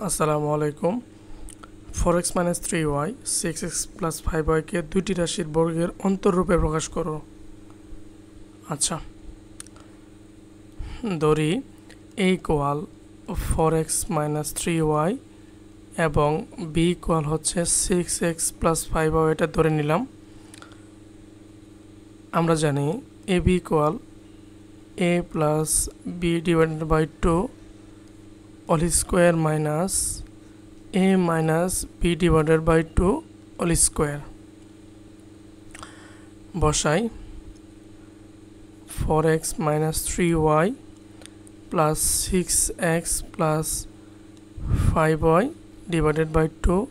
আসসালামু আলাইকুম। 4x - 3y 6x + 5y কে দুইটি রাশির বর্গের অন্তররূপে প্রকাশ করো। আচ্ছা, ধরি a ইকুয়াল 4x - 3y এবং b ইকুয়াল হচ্ছে 6x + 5y, এটা ধরে নিলাম। আমরা জানি ab equal a + b / 2 whole square minus a - b / 2 whole square. বসাই 4x - 3y plus 6x plus 5y divided by 2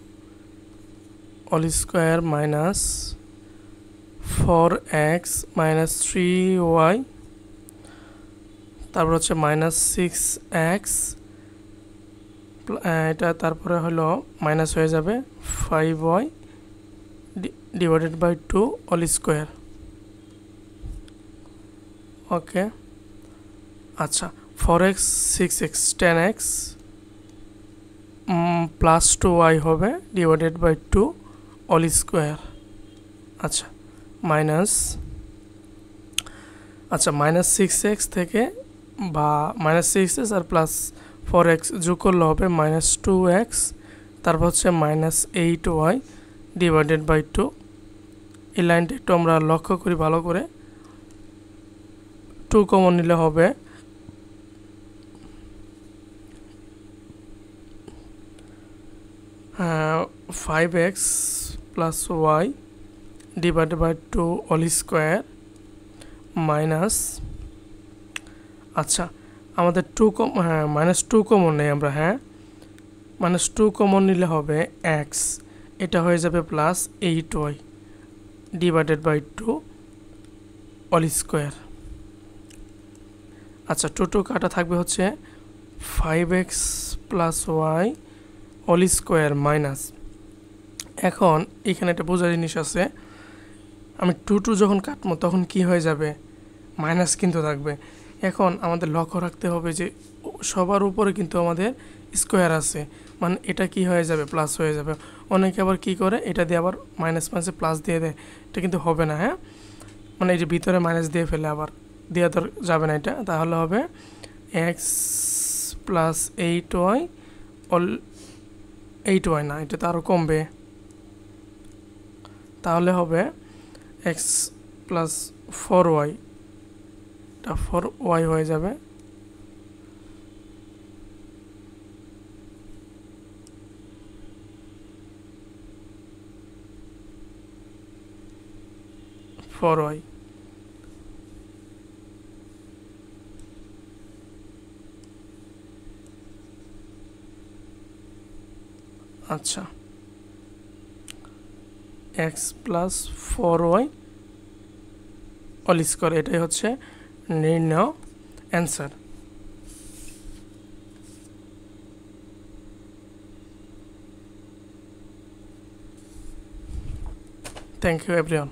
whole square minus 4x - 3y, তারপর হচ্ছে minus 6x, এটা তারপরে হলো মাইনাস হয়ে যাবে 5y divided by 2 whole square। ওকে, আচ্ছা, 4x 6x 10x plus 2y হবে ডিভাইডেড বাই 2 হোল স্কোয়ার। আচ্ছা, মাইনাস 6x থেকে বা -6x আর প্লাস 4x যোগ করলে হবে -2x, তারপর হচ্ছে -8y ডিভাইডেড বাই 2। এই লাইনটা একটু আমরা লক্ষ্য করি ভালো করে। 2 কমন নিলে হবে 5x + y divided by 2 whole square minus, আচ্ছা আমাদের -2 কমন নেই আমরা, -2 কমন নিলে হবে x, এটা হয়ে যাবে +8y divided by 2 whole square. আচ্ছা, 2 কাটা থাকবে হচ্ছে 5x + y whole square minus, এখন এখানে একটা বোঝার জিনিস আছে, আমি 2 যখন কাটবো তখন কি হয়ে যাবে, মাইনাস কিন্তু থাকবে। এখন আমাদের লক্ষ্য রাখতে হবে যে সবার উপরে কিন্তু আমাদের স্কোয়ার আছে, মানে এটা কি হয়ে যাবে, প্লাস হয়ে যাবে। অনেকে আবার কি করে, এটা দিয়ে আবার মাইনাস প্লাস দিয়ে দেয়, এটা কিন্তু হবে না। মানে এই যে ভিতরে মাইনাস দিয়ে ফেলে আবার দেওয়া তো যাবে না এটা, তাহলে হবে x + 8y 8y না, এটা তো আরও কমবে, তাহলে হবে x + 4y, এটা 4y হয়ে যাবে। আচ্ছা, x + 4y হোল স্কোয়ার, এটাই হচ্ছে নির্ণয় অ্যান্সার। Thank you everyone.